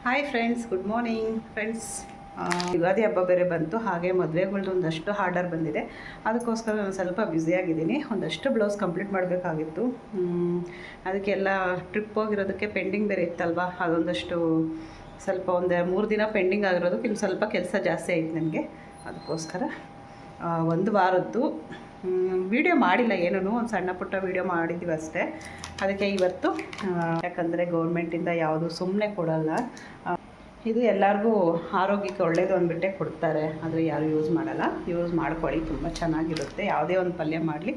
Hi friends, good morning friends. Ugadi ಹಬ್ಬ ಬೇರೆ ಬಂತು, ಹಾಗೆ ಮದುವೆಗಳ್ದು ಒಂದಷ್ಟು ಆರ್ಡರ್ ಬಂದಿದೆ. ಅದಕ್ಕೋಸ್ಕರ ನಾನು ಸ್ವಲ್ಪ ಬ್ಯುಸಿಯಾಗಿದ್ದೀನಿ. ಒಂದಷ್ಟು ಬ್ಲೌಸ್ ಕಂಪ್ಲೀಟ್ ಮಾಡಬೇಕಾಗಿತ್ತು. ಅದಕ್ಕೆಲ್ಲ ಟ್ರಿಪ್ ಹೋಗಿರೋದಕ್ಕೆ ಪೆಂಡಿಂಗ್ ಬೇರೆ ಇತ್ತಲ್ವ, ಅದೊಂದಷ್ಟು ಸ್ವಲ್ಪ ಒಂದು 3 ದಿನ ಪೆಂಡಿಂಗ್ ಆಗಿರೋದಕ್ಕೆ ಇನ್ನು ಸ್ವಲ್ಪ ಕೆಲಸ ಜಾಸ್ತಿ ಆಯಿತು ನನಗೆ. ಅದಕ್ಕೋಸ್ಕರ ಒಂದು ವಾರದ್ದು ವೀಡಿಯೋ ಮಾಡಿಲ್ಲ, ಏನೂ ಒಂದು ಸಣ್ಣ ಪುಟ್ಟ ವೀಡಿಯೋ ಮಾಡಿದ್ದೀವಿ ಅಷ್ಟೇ. ಅದಕ್ಕೆ ಇವತ್ತು ಯಾಕಂದರೆ ಗೌರ್ಮೆಂಟಿಂದ ಯಾವುದು ಸುಮ್ಮನೆ ಕೊಡಲ್ಲ. ಇದು ಎಲ್ಲರಿಗೂ ಆರೋಗ್ಯಕ್ಕೆ ಒಳ್ಳೆಯದು ಅಂದ್ಬಿಟ್ಟೆ ಕೊಡ್ತಾರೆ, ಆದರೆ ಯಾರು ಯೂಸ್ ಮಾಡಲ್ಲ. ಯೂಸ್ ಮಾಡ್ಕೊಳ್ಳಿ, ತುಂಬ ಚೆನ್ನಾಗಿರುತ್ತೆ. ಯಾವುದೇ ಒಂದು ಪಲ್ಯ ಮಾಡಲಿ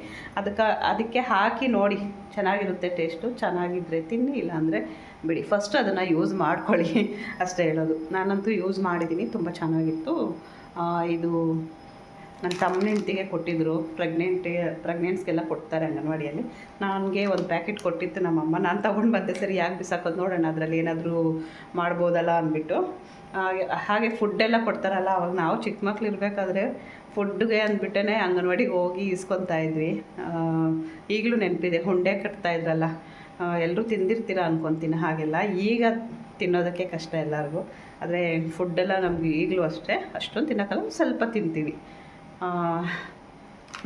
ಅದಕ್ಕೆ ಹಾಕಿ ನೋಡಿ, ಚೆನ್ನಾಗಿರುತ್ತೆ. ಟೇಸ್ಟು ಚೆನ್ನಾಗಿದ್ದರೆ ತಿನ್ನಿ, ಇಲ್ಲಾಂದರೆ ಬಿಡಿ. ಫಸ್ಟ್ ಅದನ್ನು ಯೂಸ್ ಮಾಡ್ಕೊಳ್ಳಿ ಅಷ್ಟೇ ಹೇಳೋದು. ನಾನಂತೂ ಯೂಸ್ ಮಾಡಿದ್ದೀನಿ, ತುಂಬ ಚೆನ್ನಾಗಿತ್ತು. ಇದು ನನ್ನ ತಮ್ಮನ ಹೆಂಡತಿಗೆ ಕೊಟ್ಟಿದ್ದರು. ಪ್ರೆಗ್ನೆಂಟ್ಸ್ಗೆಲ್ಲ ಕೊಡ್ತಾರೆ ಅಂಗನವಾಡಿಯಲ್ಲಿ. ನನಗೆ ಒಂದು ಪ್ಯಾಕೆಟ್ ಕೊಟ್ಟಿತ್ತು ನಮ್ಮಮ್ಮ. ನಾನು ತೊಗೊಂಡು ಬಂದೆ. ಸರಿ ಯಾಕೆ ಬಿಸಾಕೋದು, ನೋಡೋಣ ಅದರಲ್ಲಿ ಏನಾದರೂ ಮಾಡ್ಬೋದಲ್ಲ ಅಂದ್ಬಿಟ್ಟು. ಹಾಗೆ ಫುಡ್ಡೆಲ್ಲ ಕೊಡ್ತಾರಲ್ಲ, ಅವಾಗ ನಾವು ಚಿಕ್ಕ ಮಕ್ಳು ಇರಬೇಕಾದ್ರೆ ಫುಡ್ಗೆ ಅಂದ್ಬಿಟ್ಟೇ ಅಂಗನವಾಡಿಗೆ ಹೋಗಿ ಇಸ್ಕೊತಾ ಇದ್ವಿ. ಈಗಲೂ ನೆನಪಿದೆ, ಹುಂಡೆ ಕಟ್ತಾಯಿದ್ರಲ್ಲ, ಎಲ್ಲರೂ ತಿಂದಿರ್ತೀರ ಅಂದ್ಕೊತೀನಿ. ಹಾಗೆಲ್ಲ ಈಗ ತಿನ್ನೋದಕ್ಕೆ ಕಷ್ಟ ಎಲ್ಲರಿಗೂ. ಆದರೆ ಫುಡ್ಡೆಲ್ಲ ನಮ್ಗೆ ಈಗಲೂ ಅಷ್ಟೇ ಅಷ್ಟೊಂದು ತಿನ್ನೋಕ್ಕಲ್ಲ, ಸ್ವಲ್ಪ ತಿಂತೀವಿ.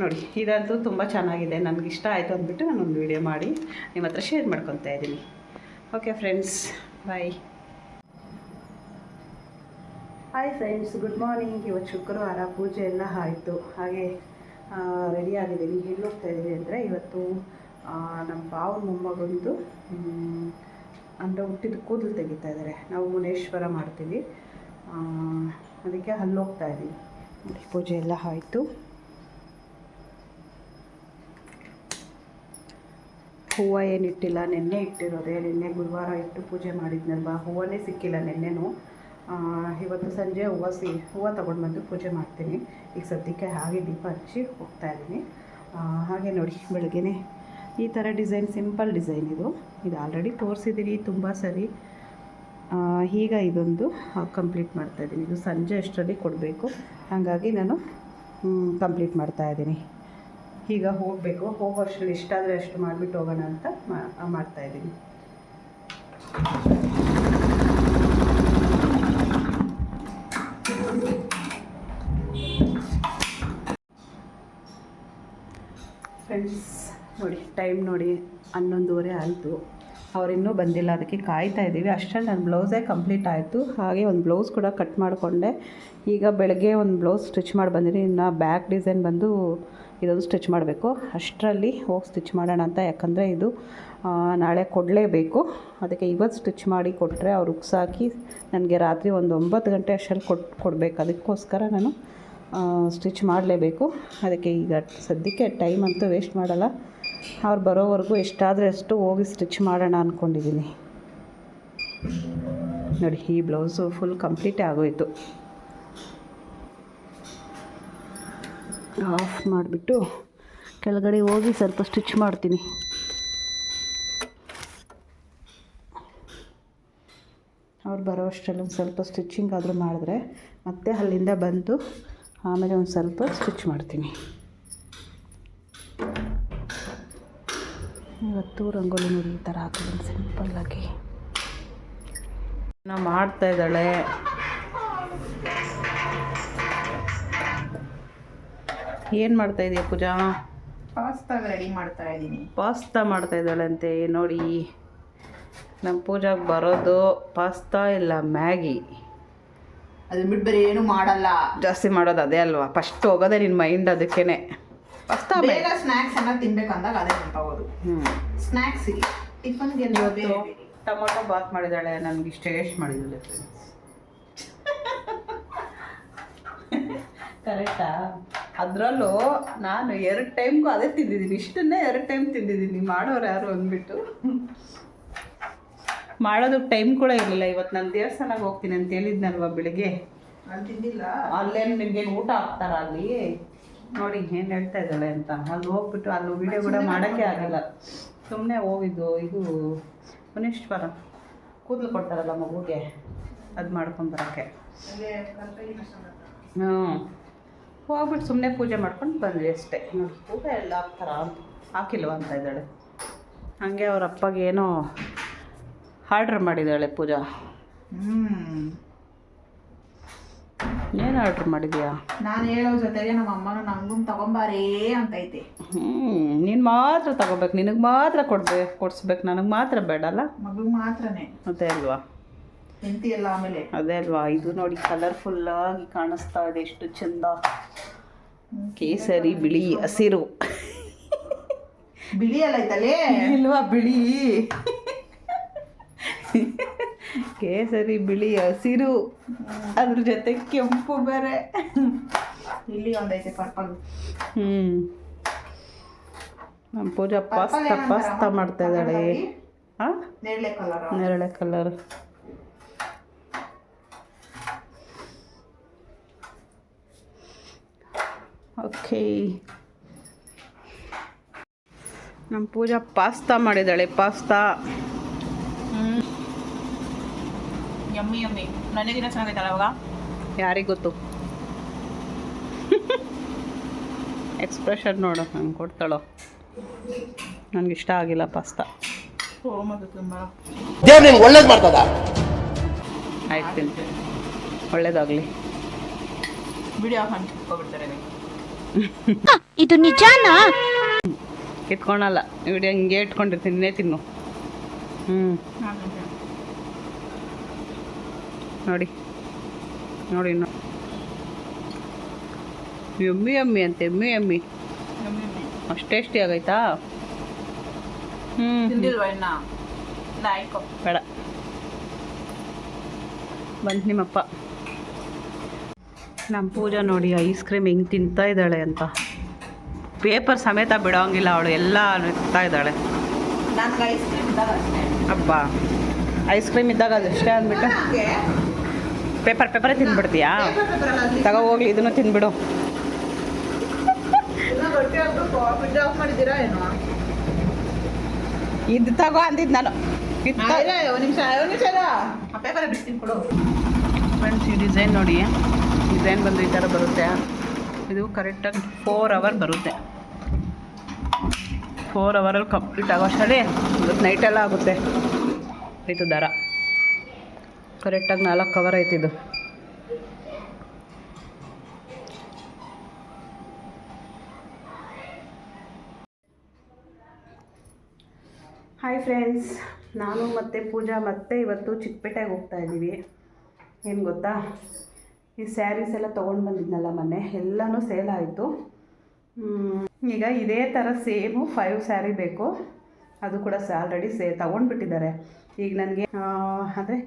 ನೋಡಿ, ಇದಂತೂ ತುಂಬ ಚೆನ್ನಾಗಿದೆ. ನನಗಿಷ್ಟ ಆಯಿತು ಅಂದ್ಬಿಟ್ಟು ನಾನೊಂದು ವೀಡಿಯೋ ಮಾಡಿ ನಿಮ್ಮ ಹತ್ರ ಶೇರ್ ಮಾಡ್ಕೊತಾ ಇದ್ದೀನಿ. Okay friends, bye. Hi friends, good morning. ಇವತ್ತು ಶುಕ್ರವಾರ, ಪೂಜೆ ಎಲ್ಲ ಆಯಿತು. ಹಾಗೆ ರೆಡಿ ಆಗಿದ್ದೀನಿ. ಎಲ್ಲಿ ಹೋಗ್ತಾ ಇದ್ದೀನಿ ಅಂದರೆ, ಇವತ್ತು ನಮ್ಮ ಭಾವನ ಮೊಮ್ಮಗಂದು ಅಂದರೆ ಹುಟ್ಟಿದ ಕೂದಲು ತೆಗಿತಾ ಇದ್ದಾರೆ. ನಾವು ಮುನೇಶ್ವರ ಮಾಡ್ತೀವಿ, ಅದಕ್ಕೆ ಅಲ್ಲಿ ಹೋಗ್ತಾ ಇದ್ದೀವಿ. ಪೂಜೆ ಎಲ್ಲ ಆಯಿತು. ಹೂವು ಏನಿಟ್ಟಿಲ್ಲ, ನೆನ್ನೆ ಇಟ್ಟಿರೋದೆ. ನೆನ್ನೆ ಗುರುವಾರ ಇಟ್ಟು ಪೂಜೆ ಮಾಡಿದ್ನಲ್ವ, ಹೂವೇ ಸಿಕ್ಕಿಲ್ಲ ನೆನ್ನೆನೂ. ಇವತ್ತು ಸಂಜೆ ಹೂವು ತೊಗೊಂಡು ಬಂದು ಪೂಜೆ ಮಾಡ್ತೀನಿ. ಈಗ ಸದ್ಯಕ್ಕೆ ಹಾಗೆ ದೀಪ ಹಚ್ಚಿ ಹೋಗ್ತಾ ಇದ್ದೀನಿ. ಹಾಗೆ ನೋಡಿ, ಬೆಳಗ್ಗೆ ಈ ಥರ ಡಿಸೈನ್, ಸಿಂಪಲ್ ಡಿಸೈನ್ ಇದು ಆಲ್ರೆಡಿ ತೋರಿಸಿದ್ದೀನಿ ತುಂಬ ಸರಿ. ಈಗ ಇದೊಂದು ಕಂಪ್ಲೀಟ್ ಮಾಡ್ತಾಯಿದ್ದೀನಿ. ಇದು ಸಂಜೆ ಅಷ್ಟರಲ್ಲಿ ಕೊಡಬೇಕು, ಹಾಗಾಗಿ ನಾನು ಕಂಪ್ಲೀಟ್ ಮಾಡ್ತಾಯಿದ್ದೀನಿ. ಈಗ ಹೋಗಬೇಕು. ಹೋಗೋ ಅಷ್ಟರಲ್ಲಿ ಇಷ್ಟಾದರೆ ಅಷ್ಟು ಮಾಡಿಬಿಟ್ಟು ಹೋಗೋಣ ಅಂತ ಮಾಡ್ತಾಯಿದ್ದೀನಿ. ಫ್ರೆಂಡ್ಸ್ ನೋಡಿ, ಟೈಮ್ ನೋಡಿ 11:30 ಆಯಿತು. ಅವರಿನ್ನೂ ಬಂದಿಲ್ಲ, ಅದಕ್ಕೆ ಕಾಯ್ತಾ ಇದ್ದೀವಿ. ಅಷ್ಟರಲ್ಲಿ ನನ್ನ ಬ್ಲೌಸೇ ಕಂಪ್ಲೀಟ್ ಆಯಿತು. ಹಾಗೆ ಒಂದು ಬ್ಲೌಸ್ ಕೂಡ ಕಟ್ ಮಾಡಿಕೊಂಡೆ. ಈಗ ಬೆಳಗ್ಗೆ ಒಂದು ಬ್ಲೌಸ್ ಸ್ಟಿಚ್ ಮಾಡಿ ಬಂದಿದ್ದೀನಿ. ಇನ್ನು ಬ್ಯಾಕ್ ಡಿಸೈನ್ ಬಂದು ಇದೊಂದು ಸ್ಟಿಚ್ ಮಾಡಬೇಕು. ಅಷ್ಟರಲ್ಲಿ ಹೋಗಿ ಸ್ಟಿಚ್ ಮಾಡೋಣ ಅಂತ, ಯಾಕಂದರೆ ಇದು ನಾಳೆ ಕೊಡಲೇಬೇಕು. ಅದಕ್ಕೆ ಇವತ್ತು ಸ್ಟಿಚ್ ಮಾಡಿ ಕೊಟ್ಟರೆ ಅವ್ರು ಉಕ್ಸಾಕಿ ನನಗೆ ರಾತ್ರಿ ಒಂದು 9 ಗಂಟೆ ಅಷ್ಟರಲ್ಲಿ ಕೊಡಬೇಕು. ಅದಕ್ಕೋಸ್ಕರ ನಾನು ಸ್ಟಿಚ್ ಮಾಡಲೇಬೇಕು. ಅದಕ್ಕೆ ಈಗ ಸದ್ಯಕ್ಕೆ ಟೈಮ್ ಅಂತೂ ವೇಸ್ಟ್ ಮಾಡಲ್ಲ. ಅವ್ರು ಬರೋವರೆಗೂ ಎಷ್ಟಾದರೆ ಅಷ್ಟು ಹೋಗಿ ಸ್ಟಿಚ್ ಮಾಡೋಣ ಅಂದ್ಕೊಂಡಿದ್ದೀನಿ. ನೋಡಿ, ಈ ಬ್ಲೌಸು ಫುಲ್ ಕಂಪ್ಲೀಟೇ ಆಗೋಯಿತು. ಆಫ್ ಮಾಡಿಬಿಟ್ಟು ಕೆಳಗಡೆ ಹೋಗಿ ಸ್ವಲ್ಪ ಸ್ಟಿಚ್ ಮಾಡ್ತೀನಿ. ಅವ್ರು ಬರೋ ಅಷ್ಟರಲ್ಲಿ ಒಂದು ಸ್ವಲ್ಪ ಸ್ಟಿಚ್ಚಿಂಗ್ ಆದರೂ ಮಾಡಿದ್ರೆ ಮತ್ತೆ ಅಲ್ಲಿಂದ ಬಂದು ಆಮೇಲೆ ಒಂದು ಸ್ವಲ್ಪ ಸ್ಟಿಚ್ ಮಾಡ್ತೀನಿ. ಇವತ್ತು ರಂಗೋಲಿ ನೋಡಿ ಈ ಥರ ಹಾಕಿದ್ದೀನಿ ಸಿಂಪಲ್ಲಾಗಿ. ನಾವು ಮಾಡ್ತಾ ಇದ್ದಾಳೆ. ಏನು ಮಾಡ್ತಾ ಇದೀಯ ಪೂಜಾ? ಪಾಸ್ತಾ ರೆಡಿ ಮಾಡ್ತಾ ಇದ್ದೀನಿ. ಪಾಸ್ತಾ ಮಾಡ್ತಾ ಇದ್ದಾಳಂತೆ. ನೋಡಿ, ನಮ್ಮ ಪೂಜಾಗೆ ಬರೋದು ಪಾಸ್ತಾ ಇಲ್ಲ ಮ್ಯಾಗಿ. ಅದನ್ನ ಬಿಟ್ಟು ಬೇರೆ ಏನು ಮಾಡಲ್ಲ. ಜಾಸ್ತಿ ಮಾಡೋದು ಅದೇ ಅಲ್ವಾ, ಫಸ್ಟ್ ಹೋಗೋದೇ ನಿನ್ನ ಮೈಂಡ್ ಅದಕ್ಕೇ. ಪಾಸ್ತಾ ಬೇಗ ಸ್ನ್ಯಾಕ್ಸ್ ಎಲ್ಲ ತಿನ್ಬೇಕಂದಾಗ ಅದೇ ನೆನಪಾಗೋದು. ಸ್ನ್ಯಾಕ್ಸಿಗೆ ಟಿಫನ್ಗೆ ಟೊಮೊಟೊ ಬಾತ್ ಮಾಡಿದ್ದಾಳೆ. ನನಗೆ ಇಷ್ಟ ಎಷ್ಟು ಮಾಡಿದ್ದಾಳೆ ಕರೆಕ್ಟಾ? ಅದರಲ್ಲೂ ನಾನು 2 ಟೈಮ್ಗೂ ಅದೇ ತಿಂದಿದ್ದೀನಿ. ಇಷ್ಟನ್ನೇ 2 ಟೈಮ್ ತಿಂದಿದ್ದೀನಿ. ಮಾಡೋರು ಯಾರು ಅಂದ್ಬಿಟ್ಟು ಮಾಡೋದಕ್ಕೆ ಟೈಮ್ ಕೂಡ ಇರಲಿಲ್ಲ. ಇವತ್ತು ನಾನು ದೇವಸ್ಥಾನಕ್ಕೆ ಹೋಗ್ತೀನಿ ಅಂತ ಹೇಳಿದ್ನಲ್ವ ಬೆಳಿಗ್ಗೆ, ನಾನು ತಿಂದಿಲ್ಲ. ಅಲ್ಲೇನು ನಿಮಗೇನು ಊಟ ಹಾಕ್ತಾರ ಅಲ್ಲಿ? ನೋಡಿ ಏನು ಹೇಳ್ತಾ ಇದ್ದಾಳೆ ಅಂತ. ಅಲ್ಲಿ ಹೋಗ್ಬಿಟ್ಟು ಅಲ್ಲಿ ವೀಡಿಯೋ ಕೂಡ ಮಾಡೋಕ್ಕೆ ಆಗಲ್ಲ. ಸುಮ್ಮನೆ ಹೋಗಿದ್ದು. ಇದು ಮುನೇಶ್ವರ ಕೂದಲು ಕೊಡ್ತಾರಲ್ಲ ಮಗುಗೆ, ಅದು ಮಾಡ್ಕೊಂಡು ಬರೋಕ್ಕೆ. ಹೋಗ್ಬಿಟ್ಟು ಸುಮ್ಮನೆ ಪೂಜೆ ಮಾಡ್ಕೊಂಡು ಬಂದ್ವಿ ಅಷ್ಟೇ. ನೋಡಿ, ಊಟ ಎಲ್ಲ ಹಾಕ್ತಾರ ಅಂತ ಹಾಕಿಲ್ವ ಅಂತ ಇದ್ದಾಳೆ. ಹಾಗೆ ಅವ್ರ ಅಪ್ಪಗೆ ಏನೋ ಆರ್ಡ್ರ್ ಮಾಡಿದ್ದಾಳೆ ಪೂಜಾ. ಏನು ಆರ್ಡ್ರ್ ಮಾಡಿದ್ಯಾ? ನಾನು ಹೇಳೋ ಜೊತೆಗೆ ನಮ್ಮ ಅಮ್ಮನೂ ನಂಗೂ ತಗೊಂಬಾರೇ ಅಂತೈತೆ. ನೀನು ಮಾತ್ರ ತಗೋಬೇಕು, ನಿನಗೆ ಮಾತ್ರ ಕೊಡಿಸ್ಬೇಕು, ನನಗೆ ಮಾತ್ರ ಬೇಡಲ್ಲ. ಮಗಳು ಮಾತ್ರನೇ. ಅದೇ ಅಲ್ವಾ ಹೆಂಡತಿ ಎಲ್ಲ ಆಮೇಲೆ. ಅದೇ ಅಲ್ವಾ. ಇದು ನೋಡಿ ಕಲರ್ಫುಲ್ಲಾಗಿ ಕಾಣಿಸ್ತಾ ಇದೆ, ಎಷ್ಟು ಚಂದ. ಕೇಸರಿ, ಬಿಳಿ, ಹಸಿರು. ಬಿಳಿ ಎಲ್ಲ ಐತಲ್ಲೇ ಇಲ್ವಾ ಬಿಳಿ? ಕೇಸರಿ, ಬಿಳಿ, ಹಸಿರು, ಅದ್ರ ಜೊತೆ ಕೆಂಪು ಬೇರೆ. ಇಲ್ಲಿ ಒಂದೈತೆ ಪರ್ಪಲ್. ನಮ್ಮ ಪೂಜಾ ಪಾಸ್ತಾ ಮಾಡ್ತಾ ಇದ್ದಾಳೆ. ಹಾಂ, ನೇರಳೆ ಕಲರ್. ನೇರಳೆ ಕಲರ್. ಓಕೆ, ನಮ್ಮ ಪೂಜಾ ಪಾಸ್ತಾ ಮಾಡಿದ್ದಾಳೆ. Pasta yummy yummy. ನನಗಿನ್ನ ಚೆನ್ನಾಗೈತಲ್ಲ ಅವಾಗ. ಯಾರಿಗೆ ಗೊತ್ತು? ಎಕ್ಸ್ಪ್ರೆಷನ್ ನೋಡು ನಂಗೆ ಕೊಡ್ತಾಳೋ. ನನಗಿಷ್ಟ ಆಗಿಲ್ಲ ಪಾಸ್ತಾ. ಒಳ್ಳೇದು ಮಾಡ್ತದ. ಆಯ್ತು, ತಿಂತೀನಿ. ಒಳ್ಳೇದಾಗಲಿ. ವಿಡಿಯೋ ಹಂಚ್ಕೊಬಿಡ್ತಾರೆ. ಇದು ನಿಜಾನಾ? ಕಿತ್ಕೊಳಲ್ಲ, ವಿಡಿಯೋ ಹಿಂಗೆ ಇಟ್ಕೊಂಡಿರ್ತೀನಿ, ಇನ್ನೇ ತಿನ್ನು. ನೋಡಿ ನೋಡಿ ಎಮ್ಮಿ ಎಮ್ಮಿ ಅಂತ, ಎಮ್ಮಿ ಎಮ್ಮಿ. ಅಷ್ಟು ಟೇಸ್ಟಿ ಆಗೈತಾ? ಬೇಡ, ಬಂತು ನಿಮ್ಮಪ್ಪ. ನಮ್ಮ ಪೂಜಾ ನೋಡಿ ಐಸ್ ಕ್ರೀಮ್ ಹಿಂಗೆ ತಿಂತಾ ಇದ್ದಾಳೆ ಅಂತ. ಪೇಪರ್ ಸಮೇತ ಬಿಡೋಂಗಿಲ್ಲ ಅವಳು, ಎಲ್ಲ ತಿಂತಾ ಇದ್ದಾಳೆ. ನನಗೆ ಐಸ್ ಕ್ರೀಮ್ ಇದ್ದಾಗ ಅಷ್ಟೇ. ಅಬ್ಬಾ, ಐಸ್ ಕ್ರೀಮ್ ಇದ್ದಾಗ ಅದಷ್ಟೇ ಅಂದ್ಬಿಟ್ಟು ಪೇಪರೇ ತಿಂದ್ಬಿಡ್ತೀಯಾ? ತಗೋ ಹೋಗ್ಲಿ, ಇದನ್ನು ತಿಂದ್ಬಿಡು. ಮಾಡಿದ್ದೀರಾ ಏನೋ? ಇದು ತಗೋ ಅಂದಿದ್ದು ನಾನು. ಒಂದು ನಿಮಿಷ ಆ ಪೇಪರ್ ಬಿಡ್ತೀನಿ ಕೊಡು. ಫ್ರೆಂಡ್ಸ್, ಈ ಡಿಸೈನ್ ನೋಡಿ, ಡಿಸೈನ್ ಬಂದು ಈ ಥರ ಬರುತ್ತೆ. ಇದು ಕರೆಕ್ಟಾಗಿ 4 hour ಬರುತ್ತೆ. 4 ಅವರಲ್ಲಿ ಕಂಪ್ಲೀಟ್ ಆಗೋ ಅಷ್ಟರಲ್ಲಿ ಇವತ್ತು ನೈಟೆಲ್ಲ ಆಗುತ್ತೆ. ಇದು ದರ ಕರೆಕ್ಟಾಗಿ 4 hour ಐತಿದು. ಹಾಯ್ ಫ್ರೆಂಡ್ಸ್, ನಾನು ಮತ್ತು ಪೂಜಾ ಮತ್ತೆ ಇವತ್ತು ಚಿಕ್ಕಪೇಟೆಗೆ ಹೋಗ್ತಾ ಇದ್ದೀವಿ. ಏನು ಗೊತ್ತಾ, ಈ ಸ್ಯಾರೀಸ್ ಎಲ್ಲ ತೊಗೊಂಡು ಬಂದಿದ್ನಲ್ಲ ಮೊನ್ನೆ, ಎಲ್ಲನೂ ಸೇಲ್ ಆಯಿತು. ಈಗ ಇದೇ ಥರ ಸೇಮು 5 ಸ್ಯಾರಿ ಬೇಕು. ಅದು ಕೂಡ ಆಲ್ರೆಡಿ ತೊಗೊಂಡ್ಬಿಟ್ಟಿದ್ದಾರೆ. ಈಗ ನನಗೆ ಅಂದರೆ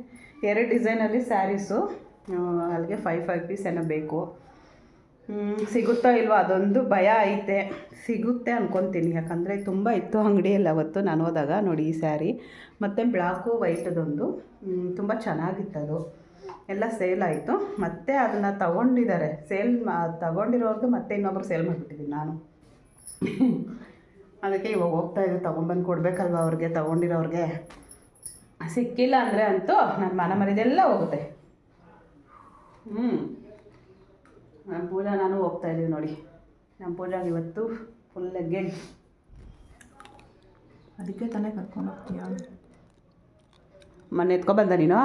2 ಡಿಸೈನಲ್ಲಿ ಸ್ಯಾರೀಸು, ಅಲ್ಲಿಗೆ 5 ಪೀಸ್ ಏನೋ ಬೇಕು. ಸಿಗುತ್ತೋ ಇಲ್ವೋ ಅದೊಂದು ಭಯ ಐತೆ. ಸಿಗುತ್ತೆ ಅಂದ್ಕೊತೀನಿ, ಯಾಕಂದರೆ ತುಂಬ ಇತ್ತು ಅಂಗಡಿಯಲ್ಲಿ ಅವತ್ತು ನಾನು ಹೋದಾಗ. ನೋಡಿ ಈ ಸ್ಯಾರಿ ಮತ್ತು ಬ್ಲ್ಯಾಕು ವೈಟದೊಂದು ತುಂಬ ಚೆನ್ನಾಗಿತ್ತದು. ಎಲ್ಲ ಸೇಲ್ ಆಯಿತು. ಮತ್ತು ಅದನ್ನು ತಗೊಂಡಿದ್ದಾರೆ, ತಗೊಂಡಿರೋರ್ದು ಮತ್ತೆ ಇನ್ನೊಬ್ರು ಸೇಲ್ ಮಾಡಿಬಿಟ್ಟಿದ್ದೀನಿ ನಾನು. ಅದಕ್ಕೆ ಇವಾಗ ಹೋಗ್ತಾಯಿದ್ದು, ತೊಗೊಂಬಂದು ಕೊಡಬೇಕಲ್ವ ಅವ್ರಿಗೆ, ತೊಗೊಂಡಿರೋರಿಗೆ. ಸಿಕ್ಕಿಲ್ಲ ಅಂದರೆ ಅಂತೂ ನನ್ನ ಮನ ಮರಿದೆಲ್ಲ ಹೋಗುತ್ತೆ. ನಮ್ಮ ಪೂಜಾ ನಾನು ಹೋಗ್ತಾಯಿದ್ದೀವಿ ನೋಡಿ. ನಮ್ಮ ಪೂಜಾಗೆ ಇವತ್ತು ಫುಲ್ ಗೆಡ್. ಅದಕ್ಕೆ ತಾನೇ ಕರ್ಕೊಂಡು ಹೋಗ್ತೀಯ? ಮೊನ್ನೆ ಎತ್ಕೊಬಂದ ನೀನು?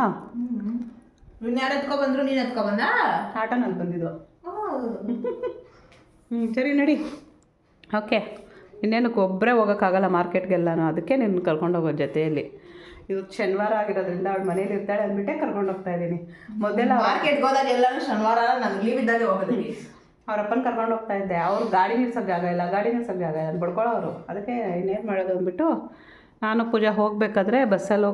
ಯಾರು ಎತ್ಕೊಬಂದ್ರು? ನೀನು ಎತ್ಕೊಬಂದ? ಆಟೋನಲ್ಲಿ ಬಂದಿದ್ದು. ಸರಿ ನಡಿ. ಓಕೆ, ಇನ್ನೇನಕ್ಕೆ ಒಬ್ಬರೇ ಹೋಗೋಕ್ಕಾಗಲ್ಲ ಮಾರ್ಕೆಟ್ಗೆಲ್ಲನೂ, ಅದಕ್ಕೆ ನಿನ್ನ ಕರ್ಕೊಂಡು ಹೋಗೋ ಜೊತೆಯಲ್ಲಿ. ಇವತ್ತು ಶನಿವಾರ ಆಗಿರೋದ್ರಿಂದ ಅವಳು ಮನೇಲಿ ಇರ್ತಾಳೆ ಅಂದ್ಬಿಟ್ಟೆ ಕರ್ಕೊಂಡು ಹೋಗ್ತಾ ಇದ್ದೀನಿ. ಮೊದಲೆಲ್ಲ ಮಾರ್ಕೆಟ್ಗೆ ಹೋದಾಗ ಎಲ್ಲರೂ ಶನಿವಾರ ನನಗೆ ಲೀವ್ ಇದ್ದಾಗೆ ಹೋಗೋದಿಲ್ಲ. ಅವರಪ್ಪನ ಕರ್ಕೊಂಡು ಹೋಗ್ತಾ ಇದ್ದೆ. ಅವ್ರು ಗಾಡಿ ನಿಲ್ಸೋಕ್ಕೆ ಜಾಗ ಇಲ್ಲ ಅಂತ ಬಡ್ಕೊಳ್ಳೋರು. ಅದಕ್ಕೆ ಇನ್ನೇನು ಮಾಡೋದು ಅಂದ್ಬಿಟ್ಟು ನಾನು ಪೂಜಾ ಹೋಗಬೇಕಾದ್ರೆ ಬಸ್ಸಲ್ಲಿ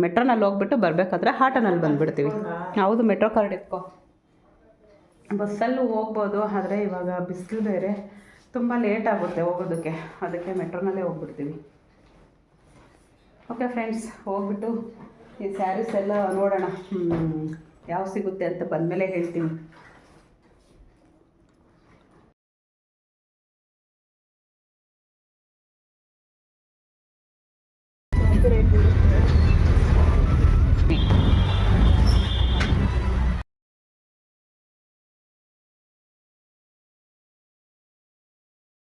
ಮೆಟ್ರೋನಲ್ಲಿ ಹೋಗ್ಬಿಟ್ಟು ಬರಬೇಕಾದ್ರೆ ಆಟೋನಲ್ಲಿ ಬಂದುಬಿಡ್ತೀವಿ. ಹೌದು, ಮೆಟ್ರೋ ಕಾರ್ಡ್ ಎತ್ಕೊ. ಬಸ್ಸಲ್ಲೂ ಹೋಗ್ಬೋದು, ಆದರೆ ಇವಾಗ ಬಿಸಿಲು ಬೇರೆ, ತುಂಬ ಲೇಟ್ ಆಗುತ್ತೆ ಹೋಗೋದಕ್ಕೆ. ಅದಕ್ಕೆ ಮೆಟ್ರೋನಲ್ಲೇ ಹೋಗ್ಬಿಡ್ತೀವಿ. ಓಕೆ ಫ್ರೆಂಡ್ಸ್, ಹೋಗ್ಬಿಟ್ಟು ಈ ಸ್ಯಾರೀಸ್ ಎಲ್ಲ ನೋಡೋಣ, ಯಾವ ಸಿಗುತ್ತೆ ಅಂತ ಬಂದಮೇಲೆ ಹೇಳ್ತೀನಿ.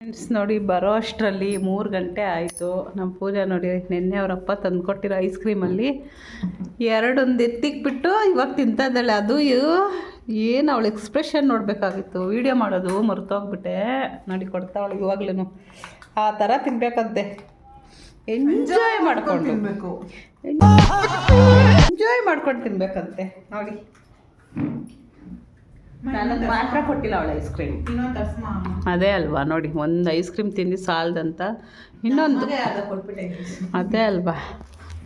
ಫ್ರೆಂಡ್ಸ್ ನೋಡಿ ಬರೋ ಅಷ್ಟರಲ್ಲಿ 3 ಗಂಟೆ ಆಯಿತು. ನಮ್ಮ ಪೂಜಾ ನೋಡಿ ನಿನ್ನೆ ಅವರಪ್ಪ ತಂದುಕೊಟ್ಟಿರೋ ಐಸ್ ಕ್ರೀಮಲ್ಲಿ 2 ಎತ್ತಿಕ್ಬಿಟ್ಟು ಇವಾಗ ತಿಂತಾಯಿದ್ದಾಳೆ. ಅದು ಏನು ಅವಳ ಎಕ್ಸ್ಪ್ರೆಷನ್ ನೋಡಬೇಕಾಗಿತ್ತು, ವೀಡಿಯೋ ಮಾಡೋದು ಮರ್ತೋಗ್ಬಿಟ್ಟೆ. ನೋಡಿ ಕೊಡ್ತಾವಳು ಇವಾಗ್ಲೂ ಆ ಥರ ತಿನ್ಬೇಕಂತೆ. ಎಂಜಾಯ್ ಮಾಡ್ಕೊಂಡು ತಿನ್ಬೇಕು, ಎಂಜಾಯ್ ಮಾಡ್ಕೊಂಡು ತಿನ್ಬೇಕಂತೆ. ನೋಡಿ ನನಗೆ ಮಾತ್ರ ಕೊಟ್ಟಿಲ್ಲ ಅವಳು ಐಸ್ ಕ್ರೀಮ್. ಅದೇ ಅಲ್ವಾ ನೋಡಿ, ಒಂದು ಐಸ್ ಕ್ರೀಮ್ ತಿಂದು ಸಾಲದಂತ ಇನ್ನೊಂದು ಅದೇ ಅಲ್ವಾ.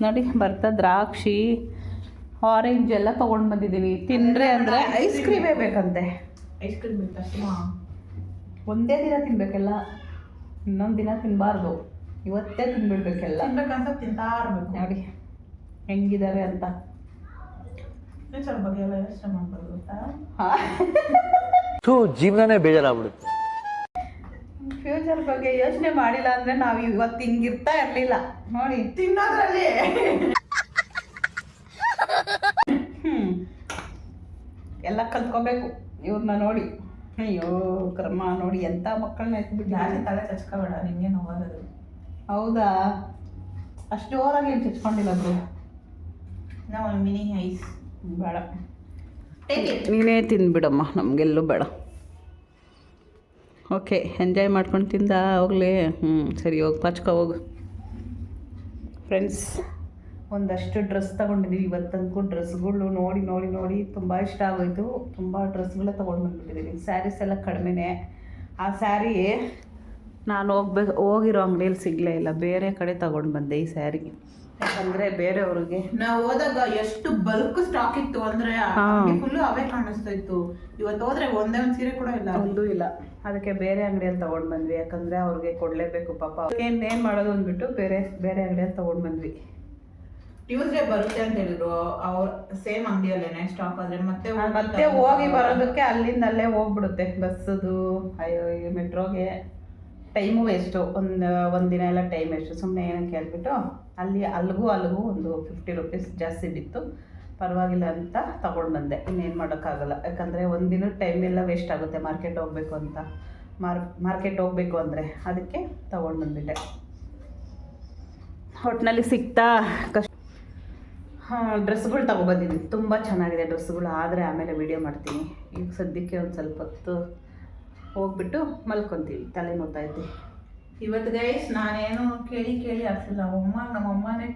ನೋಡಿ ಬರ್ತಾ ದ್ರಾಕ್ಷಿ ಆರೆಂಜ್ ಎಲ್ಲ ತೊಗೊಂಡು ಬಂದಿದ್ದೀನಿ. ತಿಂದರೆ ಅಂದರೆ ಐಸ್ ಕ್ರೀಮೇ ಬೇಕಂತೆ. ಐಸ್ ಕ್ರೀಮ್ ಬೇಕು, ಒಂದೇ ದಿನ ತಿನ್ಬೇಕೆಲ್ಲ, ಇನ್ನೊಂದು ದಿನ ತಿನ್ನಬಾರ್ದು. ಇವತ್ತೇ ತಿನ್ಬಿಡ್ಬೇಕೆಲ್ಲ. ತಿನ್ಬೇಕಂತ ತಿಂತಾ ಇರ್ಬೇಕು. ನೋಡಿ ಹೆಂಗಿದ್ದಾರೆ ಅಂತ. ಫ್ಯೂಚರ್ ಬಗ್ಗೆ ಎಲ್ಲ ಯೋಚನೆ ಮಾಡ್ಬೋದು ಗೊತ್ತಾ? ಜೀವನನೇ ಬೇಜಾರಾಗ್ಬಿಡುತ್ತೆ. ಫ್ಯೂಚರ್ ಬಗ್ಗೆ ಯೋಚನೆ ಮಾಡಿಲ್ಲ ಅಂದರೆ ನಾವು ಇವತ್ತು ಹಿಂಗಿರ್ತಾ ಇರಲಿಲ್ಲ. ನೋಡಿ ತಿನ್ನೋದ್ರಲ್ಲಿ ಎಲ್ಲ ಕಲ್ತ್ಕೋಬೇಕು ಇವ್ರನ್ನ ನೋಡಿ. ಅಯ್ಯೋ ಕರ್ಮ ನೋಡಿ ಎಂಥ ಮಕ್ಕಳನ್ನ ಎತ್ಬಿಟ್ಟು. ಜಾಸ್ತಿ ತಲೆ ಚಚ್ಕೋಬೇಡ, ನಿಂಗೆ ನೋವಾಗೋದು. ಹೌದಾ, ಅಷ್ಟು ಜೋರಾಗಿ ಏನು ಚಚ್ಕೊಂಡಿಲ್ಲ ಬ್ರೋ. ನಾವು ಮಿನಿ ಐಸ್ ಬೇಡ, ನೀನೇ ತಿಂದ್ಬಿಡಮ್ಮ, ನಮಗೆಲ್ಲೂ ಬೇಡ. ಓಕೆ, ಎಂಜಾಯ್ ಮಾಡ್ಕೊಂಡು ತಿಂದ ಹೋಗ್ಲಿ. ಸರಿ ಹೋಗಿ ಪಚ್ಕೊ ಹೋಗು. ಫ್ರೆಂಡ್ಸ್ ಒಂದಷ್ಟು ಡ್ರೆಸ್ ತೊಗೊಂಡಿದ್ದೀವಿ ಇವತ್ತಂತೂ. ಡ್ರೆಸ್ಗಳು ನೋಡಿ ನೋಡಿ ನೋಡಿ ತುಂಬ ಇಷ್ಟ ಆಗೋಯ್ತು. ತುಂಬ ಡ್ರೆಸ್ಗಳೇ ತೊಗೊಂಡು ಬಂದುಬಿಟ್ಟಿದ್ದೀನಿ. ಸ್ಯಾರೀಸ್ ಎಲ್ಲ ಕಡಿಮೆನೇ. ಆ ಸ್ಯಾರಿ ನಾನು ಹೋಗಿರೋ ಅಂಗಡಿಯಲ್ಲಿ ಸಿಗಲೇ ಇಲ್ಲ, ಬೇರೆ ಕಡೆ ತೊಗೊಂಡು ಬಂದೆ ಈ ಸ್ಯಾರಿ. ಯಾಕಂದರೆ ಬೇರೆಯವ್ರಿಗೆ ನಾವು ಹೋದಾಗ ಎಷ್ಟು ಬಲ್ಕ್ ಸ್ಟಾಕ್ ಇತ್ತು ಅಂದರೆ ಫುಲ್ಲು ಅವೇ ಕಾಣಿಸ್ತಾ ಇತ್ತು. ಇವತ್ತು ಹೋದ್ರೆ ಒಂದೇ ಒಂದು ಸೀರೆ ಕೂಡ ಇಲ್ಲ, ಒಂದೂ ಇಲ್ಲ. ಅದಕ್ಕೆ ಬೇರೆ ಅಂಗಡಿಯಲ್ಲಿ ತೊಗೊಂಡು ಬಂದ್ವಿ. ಯಾಕಂದರೆ ಅವ್ರಿಗೆ ಕೊಡಲೇಬೇಕು ಪಾಪ. ಏನು ಮಾಡೋದು ಅಂದ್ಬಿಟ್ಟು ಬೇರೆ ಅಂಗಡಿಯಲ್ಲಿ ತೊಗೊಂಡು ಬಂದ್ವಿ. ಟ್ಯೂಸ್ಡೇ ಬರುತ್ತೆ ಅಂತ ಹೇಳಿದ್ರು ಅವ್ರು, ಸೇಮ್ ಅಂಗಡಿಯಲ್ಲೇನೆ ಸ್ಟಾಕ್. ಆದರೆ ಮತ್ತೆ ಹೋಗಿ ಬರೋದಕ್ಕೆ ಅಲ್ಲಿಂದ ಅಲ್ಲೇ ಹೋಗ್ಬಿಡುತ್ತೆ ಬಸ್ಸದು. ಅಯ್ಯೋ ಈ ಮೆಟ್ರೋಗೆ ಟೈಮು ವೇಸ್ಟು. ಒಂದು ದಿನ ಎಲ್ಲ ಟೈಮ್ ವೇಸ್ಟು. ಸುಮ್ಮನೆ ಏನಕ್ಕೆ ಹೇಳ್ಬಿಟ್ಟು ಅಲ್ಲಿಗೂ ಒಂದು 50 ರೂಪೀಸ್ ಜಾಸ್ತಿ ಬಿತ್ತು. ಪರವಾಗಿಲ್ಲ ಅಂತ ತೊಗೊಂಡು ಬಂದೆ. ಇನ್ನೇನು ಮಾಡೋಕ್ಕಾಗಲ್ಲ, ಯಾಕಂದರೆ ಒಂದಿನ ಟೈಮ್ ಎಲ್ಲ ವೇಸ್ಟ್ ಆಗುತ್ತೆ ಮಾರ್ಕೆಟ್ ಹೋಗಬೇಕು ಅಂತ. ಮಾರ್ಕೆಟ್ ಹೋಗಬೇಕು ಅಂದರೆ ಅದಕ್ಕೆ ತೊಗೊಂಡು ಬಂದ್ಬಿಟ್ಟೆ. ಒಟ್ಟಿನಲ್ಲಿ ಸಿಗ್ತಾ ಡ್ರೆಸ್ಗಳು ತೊಗೊಬಂದಿದ್ದೀನಿ. ತುಂಬ ಚೆನ್ನಾಗಿದೆ ಡ್ರೆಸ್ಗಳು. ಆದರೆ ಆಮೇಲೆ ವೀಡಿಯೋ ಮಾಡ್ತೀನಿ. ಈಗ ಸದ್ಯಕ್ಕೆ ಒಂದು ಸ್ವಲ್ಪ ಹೊತ್ತು ಹೋಗ್ಬಿಟ್ಟು ಮಲ್ಕೊತೀವಿ, ತಲೆ ನೋತಾಯಿದ್ವಿ. ಇವತ್ತು ಗೈಸ್ ನಾನೇನು ಕೇಳಿ ಆಗ್ತಿಲ್ಲ. ನಮ್ಮಮ್ಮನೇ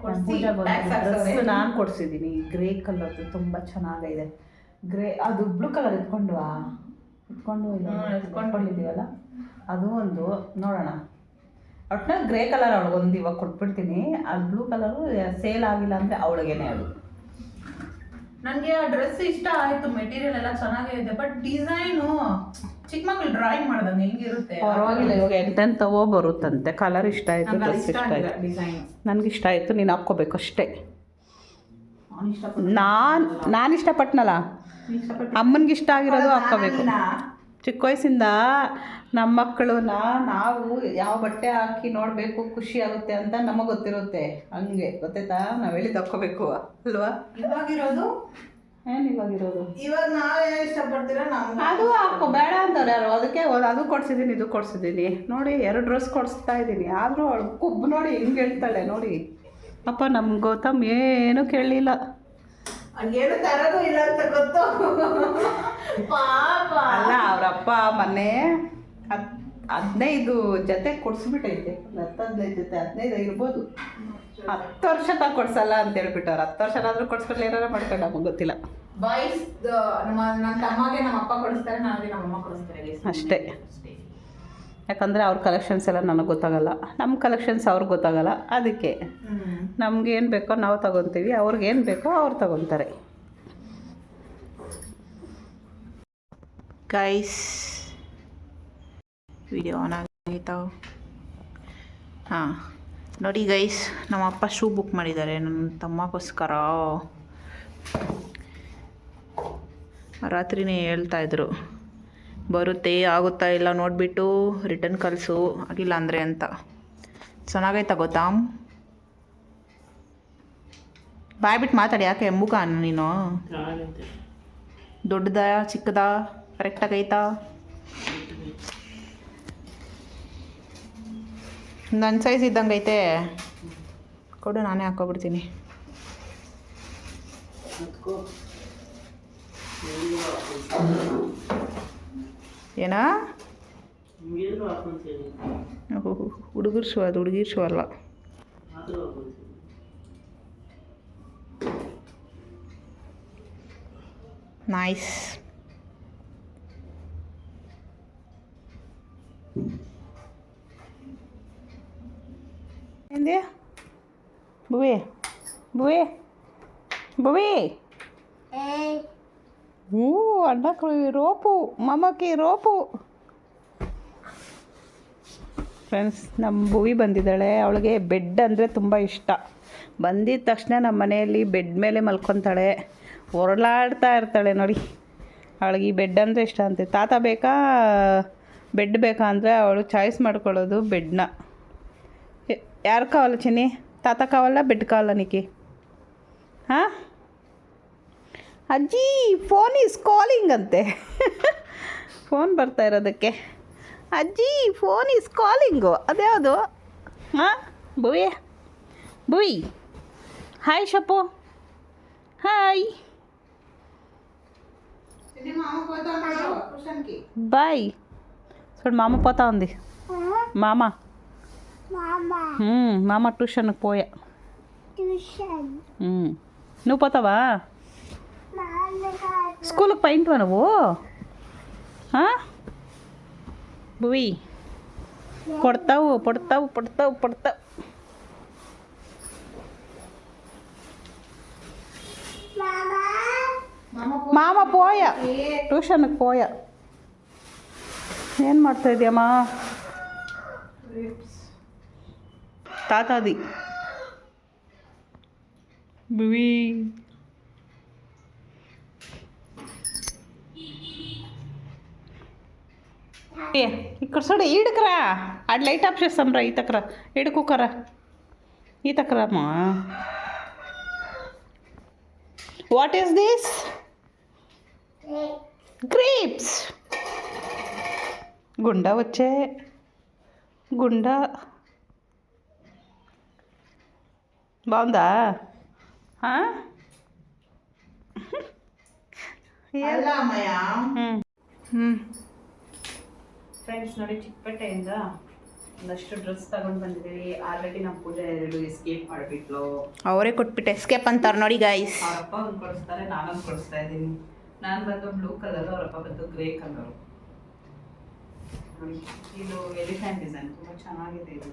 ಡ್ರೆಸ್ ನಾನು ಕೊಡಿಸಿದ್ದೀನಿ. ಗ್ರೇ ಕಲರ್ದು ತುಂಬ ಚೆನ್ನಾಗಿದೆ. ಗ್ರೇ ಅದು ಬ್ಲೂ ಕಲರ್ ಎತ್ಕೊಂಡಿದ್ದೀವಲ್ಲ, ಅದು ಒಂದು ನೋಡೋಣ. ಒಟ್ಟಿನಲ್ಲಿ ಗ್ರೇ ಕಲರ್ ಅವಳಿಗೆ ಒಂದು ಇವಾಗ ಕೊಟ್ಬಿಡ್ತೀನಿ. ಅದು ಬ್ಲೂ ಕಲರು ಸೇಲ್ ಆಗಿಲ್ಲ ಅಂದರೆ ಅವಳಿಗೇನೆ ಅದು. ನನಗೆ ಆ ಡ್ರೆಸ್ ಇಷ್ಟ ಆಯಿತು, ಮೆಟೀರಿಯಲ್ ಎಲ್ಲ ಚೆನ್ನಾಗೇ ಇದೆ. ಬಟ್ ಡಿಸೈನು ಚಿಕ್ಕ ಮಕ್ಕಳು ಡ್ರಾಯಿಂಗ್ ಮಾಡ್ದಂಗೆ ಹೆಂಗಿರುತ್ತೆ. ಪರವಾಗಿಲ್ಲ, ಇವಾಗ ಎಂತೆಂಥವೋ ಬರುತ್ತಂತೆ. ಕಲರ್ ಇಷ್ಟ ಆಯಿತು, ಡ್ರೆಸ್ ಇಷ್ಟ ಆಯಿತು, ಡಿಸೈನ್ ನನಗಿಷ್ಟ ಆಯಿತು. ನೀನು ಹಾಕ್ಕೋಬೇಕು ಅಷ್ಟೇ. ನಾನು ಇಷ್ಟಪಟ್ಟನಲ್ಲ, ಅಮ್ಮನಿಗೆ ಇಷ್ಟ ಆಗಿರೋದು ಹಾಕ್ಕೋಬೇಕು. ಚಿಕ್ಕ ವಯಸ್ಸಿಂದ ನಮ್ಮ ಮಕ್ಕಳನ್ನ ನಾವು ಯಾವ ಬಟ್ಟೆ ಹಾಕಿ ನೋಡಬೇಕು ಖುಷಿ ಆಗುತ್ತೆ ಅಂತ ನಮಗೆ ಗೊತ್ತಿರುತ್ತೆ. ಹಂಗೆ ಗೊತ್ತಾಯ್ತಾ, ನಾವು ಹೇಳಿದ್ದು ಹಾಕ್ಕೋಬೇಕು ಅಲ್ವಾ? ಇವಾಗಿರೋದು ಏನು ಇವಾಗಿರೋದು? ಇವಾಗ ನಾವೇ ಇಷ್ಟಪಡ್ತೀರ ಅದು ಹಾಕೋ ಬೇಡ ಅಂತಾರೆ ಯಾರು. ಅದಕ್ಕೆ ಅದು ಕೊಡ್ಸಿದ್ದೀನಿ, ಇದು ಕೊಡ್ಸಿದ್ದೀನಿ. ನೋಡಿ 2 ಡ್ರೆಸ್ ಕೊಡಿಸ್ತಾ ಇದ್ದೀನಿ. ಆದರೂ ಅವಳು ಕುಬ್ಬು ನೋಡಿ ಹಿಂಗೆ ಹೇಳ್ತಾಳೆ. ನೋಡಿ ಅಪ್ಪ, ನಮ್ಮ ಗೌತಮ್ ಏನೂ ಕೇಳಲಿಲ್ಲ. ಹಂಗೇನು ತರೋದು ಇಲ್ಲ ಅಂತ ಗೊತ್ತು. ಪಾಪ ಅಲ್ಲ, ಅವರಪ್ಪ ಮೊನ್ನೆ 15 ಜೊತೆ ಕೊಡಿಸ್ಬಿಟ್ಟೈತೆ. 10-15 ಜೊತೆ, 15 ಇರ್ಬೋದು. 10 ವರ್ಷ ತನಕ ಕೊಡ್ಸಲ್ಲ ಅಂತ ಹೇಳ್ಬಿಟ್ಟವ್ರು. 10 ವರ್ಷನಾದ್ರೂ ಕೊಡ್ಸ್ಬಿಟ್ಲೆ ಏನಾರ ಮಾಡ್ಕೊಂಡು ನಮಗೆ ಗೊತ್ತಿಲ್ಲ. ಬಾಯ್ಸ್ ನನ್ನ ತಮ್ಮಗೆ ನಮ್ಮ ಅಪ್ಪ ಕೊಡಿಸ್ತಾರೆ, ನನಗೆ ನಮ್ಮ ಅಮ್ಮ ಕೊಡಿಸ್ತಾರೆ ಅಷ್ಟೇ. ಯಾಕಂದರೆ ಅವ್ರ ಕಲೆಕ್ಷನ್ಸ್ ಎಲ್ಲ ನನಗೆ ಗೊತ್ತಾಗಲ್ಲ, ನಮ್ಮ ಕಲೆಕ್ಷನ್ಸ್ ಅವ್ರಿಗೆ ಗೊತ್ತಾಗಲ್ಲ. ಅದಕ್ಕೆ ನಮ್ಗೇನು ಬೇಕೋ ನಾವು ತಗೊತೀವಿ, ಅವ್ರಿಗೇನು ಬೇಕೋ ಅವ್ರು ತಗೊತಾರೆ. ಗೈಸ್ ವಿಡಿಯೋ ಆನ್ ಆಗೈತಾ? ಹಾಂ ನೋಡಿ ಗೈಸ್, ನಮ್ಮ ಅಪ್ಪ ಶೂ ಬುಕ್ ಮಾಡಿದ್ದಾರೆ ನನ್ನ ತಮ್ಮಗೋಸ್ಕರ. ರಾತ್ರಿನೇ ಹೇಳ್ತಾಯಿದ್ರು ಬರುತ್ತೆ ಆಗುತ್ತಾ ಇಲ್ಲ ನೋಡಿಬಿಟ್ಟು ರಿಟರ್ನ್ ಕಳಿಸು, ಆಗಿಲ್ಲ ಅಂದರೆ ಅಂತ. ಚೆನ್ನಾಗೈತಾ ಗೊತ್ತಾ? ಬಾಯ್ಬಿಟ್ಟು ಮಾತಾಡಿ, ಯಾಕೆ ಎಂಬುಕ ನೀನು? ದೊಡ್ಡದ ಚಿಕ್ಕದ ಕರೆಕ್ಟಾಗೈತಾ? ನನ್ನ ಸೈಜ್ ಇದ್ದಂಗೆ ಐತೆ ಕೊಡು, ನಾನೇ ಹಾಕ್ಕೊಬಿಡ್ತೀನಿ. ಏನಾ ಹುಡುಗರು ಶೂ, ಅದು ಹುಡುಗಿರ್ ಶೂ ಅಲ್ಲ. ನೈಸ್. ఏంది బువే బువే బువే అన్నకు ರೋಪು, ಮಮ್ಮಕ್ಕೆ ರೋಪು. ಫ್ರೆಂಡ್ಸ್, ನಮ್ಮ ಭುವಿ ಬಂದಿದ್ದಾಳೆ. ಅವಳಿಗೆ ಬೆಡ್ ಅಂದರೆ ತುಂಬ ಇಷ್ಟ. ಬಂದಿದ್ದ ತಕ್ಷಣ ನಮ್ಮ ಮನೆಯಲ್ಲಿ ಬೆಡ್ ಮೇಲೆ ಮಲ್ಕೊತಾಳೆ, ಹೊರಳಾಡ್ತಾ ಇರ್ತಾಳೆ ನೋಡಿ. ಅವಳಿಗೆ ಈ ಬೆಡ್ ಅಂದರೆ ಇಷ್ಟ ಅಂತೆ. ತಾತ ಬೇಕಾ ಬೆಡ್ ಬೇಕಾ ಅಂದರೆ ಅವಳು ಚಾಯ್ಸ್ ಮಾಡ್ಕೊಳ್ಳೋದು ಬೆಡ್ನ. ಯಾರು ಕಾವಲ್ಲ ಚಿನ್ನಿ? ತಾತ ಕಾವಲ್ಲ, ಬೆಡ್ ಕಾವಲ್ಲ ನಿಕ್ಕಿ? ಹಾಂ ಅಜ್ಜಿ, ಫೋನ್ ಈಸ್ ಕಾಲಿಂಗ್ ಅಂತೆ. ಫೋನ್ ಬರ್ತಾ ಇರೋದಕ್ಕೆ. ಅಜ್ಜಿ, ಫೋನ್ ಈಸ್ ಕಾಲಿಂಗು. ಅದ್ಯಾವುದು? ಹಾಂ Bhuvi Bhuvi, hi ಶಪ್ಪು, hi bye. చూడు మామ పోతా ఉంది. మామ మామ ట్యూషన్కి పోయా. నువ్వు పోతావా స్కూల్కి పోయింటివా నువ్వు? భువి పడతావు పడతావు పడతావు పడతావు. ಮಾಮ ಪೋಯ ಟ್ಯೂಷನ್ಗೆ ಪೋಯ. ಏನು ಮಾಡ್ತಾ ಇದೆಯಮ್ಮ? ತಾತಾದಿ బువి ఇక్కడ చూడు, ఈడుకురా. ఆడ లైట్ ఆఫ్ చేస్తాం రా. ఈ తక్కరా ఈడుకోకరా, ఈ తక్కరమ్మా. What is this? గ్రేప్స్. గుండా వచ్చే గుండా బాగుందా? ಫ್ರೆಂಡ್ಸ್ ನೋಡಿ, ಚಿಕ್ಕಪೇಟೆಯಿಂದ ಒಂದಷ್ಟು ಡ್ರೆಸ್ ತಗೊಂಡು ಬಂದಿದ್ದೀವಿ. ಆಲ್ರೆಡಿ ನಮ್ಮ ಪೂಜೆ 2 ಎಸ್ಕೇಪ್ ಮಾಡಿಬಿಟ್ಲು. ಅವರೇ ಕೊಟ್ಬಿಟ್ಟು ಎಸ್ಕೇಪ್ ಅಂತಾರೆ ನೋಡಿ ಗೈಸ್. ಅವರಪ್ಪ ಒಂದು ಕೊಡಿಸ್ತಾರೆ, ನಾನೊಂದು ಕೊಡಿಸ್ತಾ ಇದ್ದೀನಿ. ನಾನು ಬಂದು ಬ್ಲೂ ಕಲರು, ಅವರಪ್ಪ ಬಂದು ಗ್ರೇ ಕಲರು. ನೋಡಿ, ಇದು ಎಲಿಫೆಂಟ್ ಡಿಸೈನ್, ತುಂಬ ಚೆನ್ನಾಗಿದೆ. ಇದು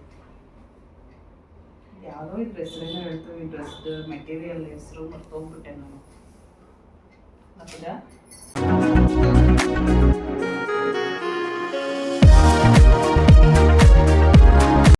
ಯಾವುದೋ ಈ ಡ್ರೆಸ್ ಏನೋ ಹೇಳ್ತು. ಈ ಡ್ರೆಸ್ದು ಮೆಟೀರಿಯಲ್ ಹೆಸರು ಮರ್ತೋಗ್ಬಿಟ್ಟೆ ನಾನು.